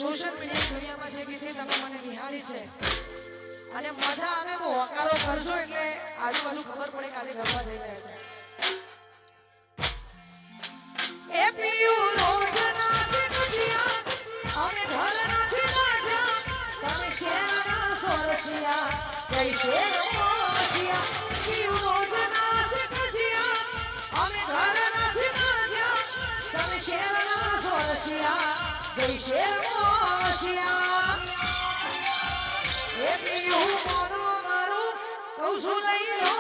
social media દુનિયામાં જે કીધી તમે મને નિહાળી છે અને મજા આવે તો હોકારો કરજો એટલે આજુબાજુ ખબર પડે કે આજે ગરબા થઈ રહ્યા છે એ પીયું રોજ ના સિકજિયા અમે ઘર નથી લાજા તમે શેરના સોરસિયા જય શેર મોસિયા પીયું રોજ ના સિકજિયા અમે ઘર નથી લાજા તમે શેરના સોરસિયા જય શેર મોસિયા એ પીયું મારું કહું છું લઈ લો